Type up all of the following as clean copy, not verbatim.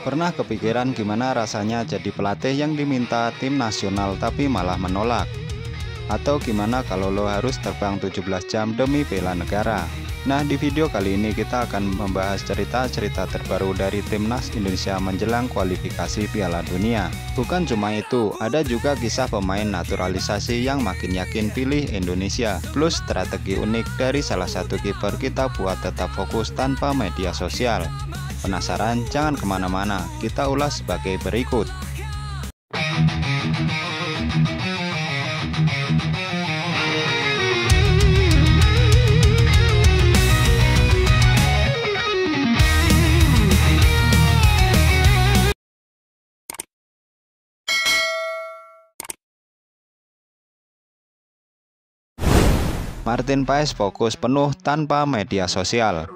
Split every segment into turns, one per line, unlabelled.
Pernah kepikiran gimana rasanya jadi pelatih yang diminta tim nasional tapi malah menolak? Atau gimana kalau lo harus terbang 17 jam demi bela negara? Nah, di video kali ini kita akan membahas cerita-cerita terbaru dari Timnas Indonesia menjelang kualifikasi Piala Dunia. Bukan cuma itu, ada juga kisah pemain naturalisasi yang makin yakin pilih Indonesia, plus strategi unik dari salah satu kiper kita buat tetap fokus tanpa media sosial. Penasaran? Jangan kemana-mana, kita ulas sebagai berikut. Martin Paes fokus penuh tanpa media sosial.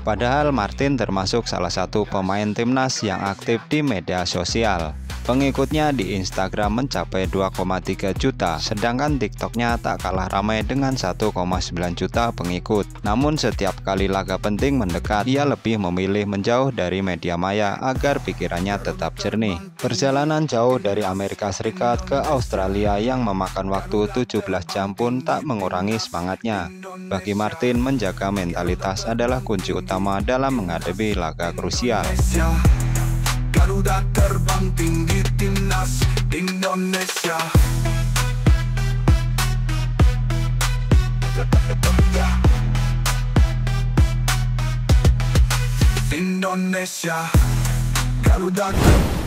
Padahal Martin termasuk salah satu pemain timnas yang aktif di media sosial. Pengikutnya di Instagram mencapai 2,3 juta, sedangkan TikToknya tak kalah ramai dengan 1,9 juta pengikut. Namun setiap kali laga penting mendekat, ia lebih memilih menjauh dari media maya agar pikirannya tetap jernih. Perjalanan jauh dari Amerika Serikat ke Australia yang memakan waktu 17 jam pun tak mengurangi semangatnya. Bagi Martin, menjaga mentalitas adalah kunci utama dalam menghadapi laga krusial.
Garuda terbang tinggi timnas Indonesia. Garuda.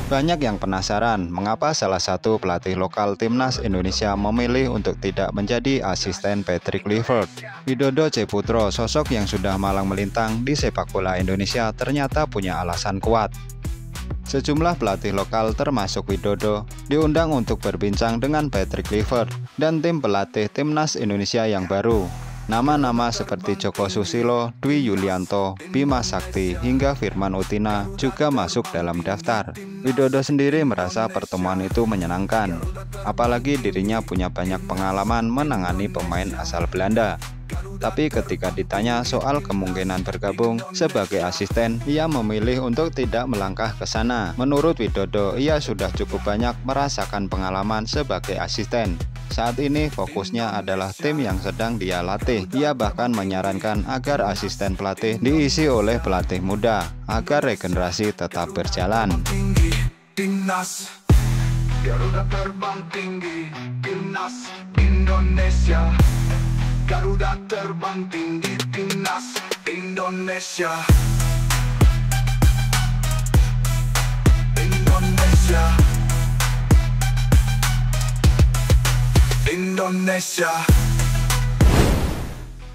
Banyak yang penasaran mengapa salah satu pelatih lokal timnas Indonesia memilih untuk tidak menjadi asisten Patrick Kluivert. Widodo Ceputro, sosok yang sudah malang melintang di sepak bola Indonesia, ternyata punya alasan kuat. Sejumlah pelatih lokal termasuk Widodo diundang untuk berbincang dengan Patrick Kluivert dan tim pelatih timnas Indonesia yang baru. Nama-nama seperti Joko Susilo, Dwi Yulianto, Bima Sakti, hingga Firman Utina juga masuk dalam daftar. Widodo sendiri merasa pertemuan itu menyenangkan, apalagi dirinya punya banyak pengalaman menangani pemain asal Belanda. Tapi ketika ditanya soal kemungkinan bergabung sebagai asisten, ia memilih untuk tidak melangkah ke sana. Menurut Widodo, ia sudah cukup banyak merasakan pengalaman sebagai asisten. Saat ini fokusnya adalah tim yang sedang dia latih. Ia bahkan menyarankan agar asisten pelatih diisi oleh pelatih muda agar regenerasi tetap berjalan.
Timnas Garuda terbang tinggi, timnas Indonesia. Garuda terbang tinggi, timnas Indonesia. Indonesia.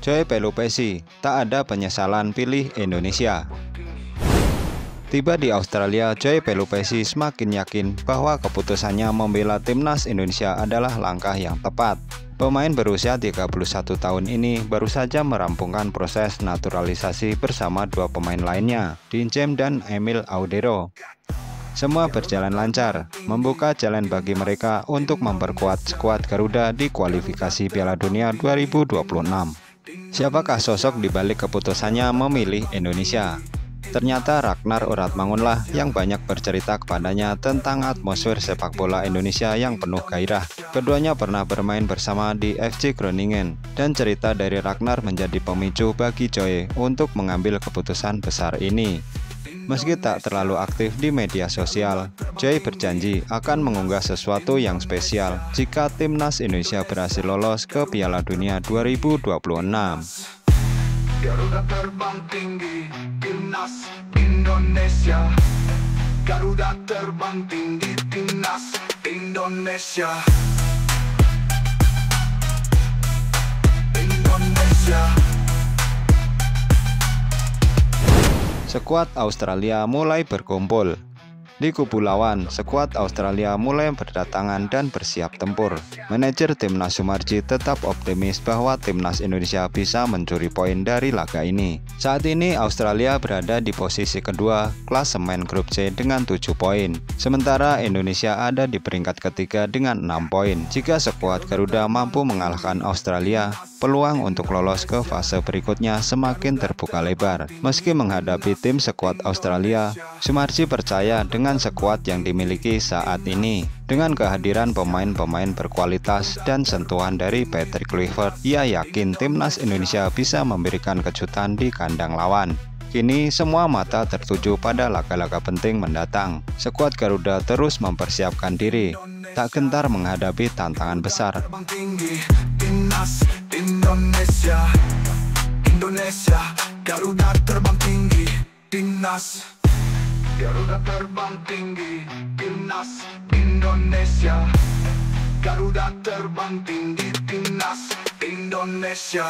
Joy Pelupesi, tak ada penyesalan pilih Indonesia. Tiba di Australia, Joy Pelupesi semakin yakin bahwa keputusannya membela timnas Indonesia adalah langkah yang tepat. Pemain berusia 31 tahun ini baru saja merampungkan proses naturalisasi bersama dua pemain lainnya, Dean James dan Emil Audero. Semua berjalan lancar, membuka jalan bagi mereka untuk memperkuat skuad Garuda di kualifikasi Piala Dunia 2026. Siapakah sosok di balik keputusannya memilih Indonesia? Ternyata Ragnar Uratmangunlah yang banyak bercerita kepadanya tentang atmosfer sepak bola Indonesia yang penuh gairah. Keduanya pernah bermain bersama di FC Groningen, dan cerita dari Ragnar menjadi pemicu bagi Joy untuk mengambil keputusan besar ini. Meski tak terlalu aktif di media sosial, Joy berjanji akan mengunggah sesuatu yang spesial jika timnas Indonesia berhasil lolos ke Piala Dunia 2026.
Garuda terbang tinggi, timnas Indonesia. Garuda terbang tinggi, timnas Indonesia.
Skuad Australia mulai berkumpul. Di kubu lawan, skuad Australia mulai berdatangan dan bersiap tempur. Manajer timnas Sumarji tetap optimis bahwa timnas Indonesia bisa mencuri poin dari laga ini. Saat ini Australia berada di posisi kedua klasemen grup C dengan 7 poin. Sementara Indonesia ada di peringkat ketiga dengan 6 poin. Jika skuad Garuda mampu mengalahkan Australia, peluang untuk lolos ke fase berikutnya semakin terbuka lebar. Meski menghadapi tim skuad Australia, Sumarji percaya dengan skuad yang dimiliki saat ini. Dengan kehadiran pemain-pemain berkualitas dan sentuhan dari Patrick Kluivert, ia yakin timnas Indonesia bisa memberikan kejutan di kandang lawan. Kini semua mata tertuju pada laga-laga penting mendatang. Skuad Garuda terus mempersiapkan diri, tak gentar menghadapi tantangan besar.
Timnas Indonesia, Indonesia, Garuda terbang tinggi. Timnas Garuda terbang tinggi. Timnas Indonesia, Garuda terbang tinggi. Timnas Indonesia,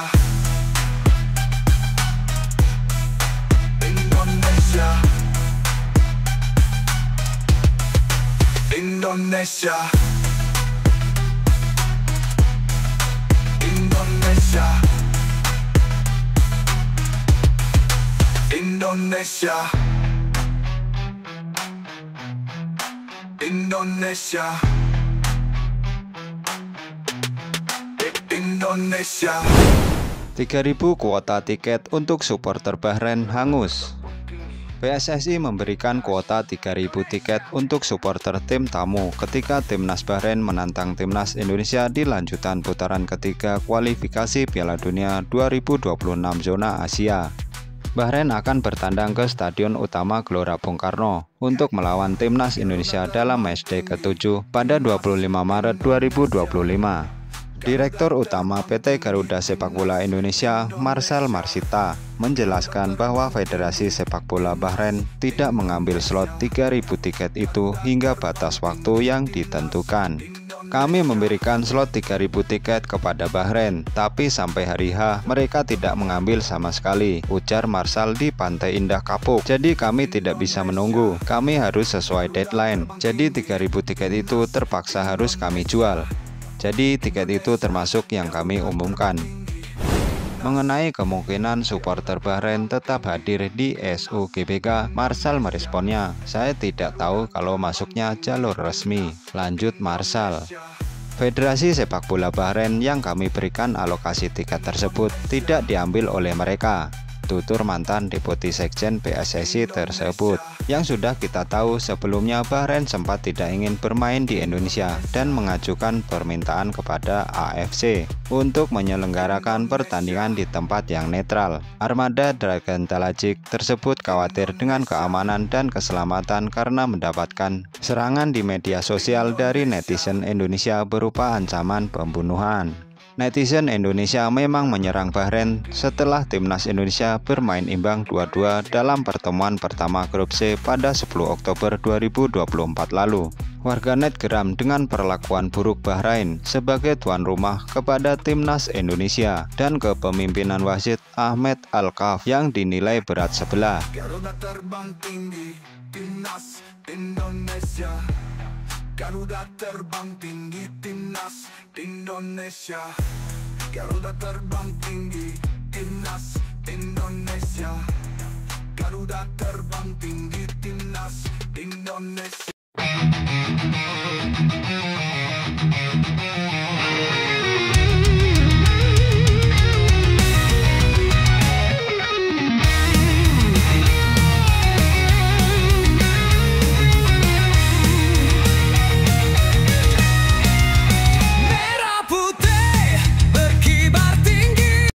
Indonesia, Indonesia, Indonesia, Indonesia, Indonesia, Indonesia.
3.000 kuota tiket untuk supporter Bahrain hangus. PSSI memberikan kuota 3.000 tiket untuk supporter tim tamu ketika timnas Bahrain menantang timnas Indonesia di lanjutan putaran ketiga kualifikasi Piala Dunia 2026 zona Asia. Bahrain akan bertandang ke Stadion Utama Gelora Bung Karno untuk melawan timnas Indonesia dalam matchday ke-7 pada 25 Maret 2025. Direktur Utama PT Garuda Sepak Bola Indonesia, Marcel Marsita, menjelaskan bahwa Federasi Sepak Bola Bahrain tidak mengambil slot 3.000 tiket itu hingga batas waktu yang ditentukan. Kami memberikan slot 3.000 tiket kepada Bahrain, tapi sampai hari H mereka tidak mengambil sama sekali, ujar Marcel di Pantai Indah Kapuk. Jadi kami tidak bisa menunggu, kami harus sesuai deadline. Jadi 3.000 tiket itu terpaksa harus kami jual. Jadi tiket itu termasuk yang kami umumkan. Mengenai kemungkinan supporter Bahrain tetap hadir di SUGBK, Marcel meresponnya, "Saya tidak tahu kalau masuknya jalur resmi." Lanjut Marcel, Federasi Sepak Bola Bahrain yang kami berikan alokasi tiket tersebut tidak diambil oleh mereka, tutur mantan Deputi Sekjen PSSI tersebut. Yang sudah kita tahu sebelumnya, Bahrain sempat tidak ingin bermain di Indonesia dan mengajukan permintaan kepada AFC untuk menyelenggarakan pertandingan di tempat yang netral. Armada Dragon Talajik tersebut khawatir dengan keamanan dan keselamatan karena mendapatkan serangan di media sosial dari netizen Indonesia berupa ancaman pembunuhan. Netizen Indonesia memang menyerang Bahrain setelah timnas Indonesia bermain imbang 2-2 dalam pertemuan pertama grup C pada 10 Oktober 2024 lalu. Warganet geram dengan perlakuan buruk Bahrain sebagai tuan rumah kepada timnas Indonesia dan kepemimpinan wasit Ahmed Al-Kaf yang dinilai berat sebelah.
Garuda terbang tinggi, timnas Indonesia. Garuda terbang tinggi, timnas Indonesia. Garuda terbang tinggi, timnas Indonesia. Garuda terbang tinggi, timnas Indonesia.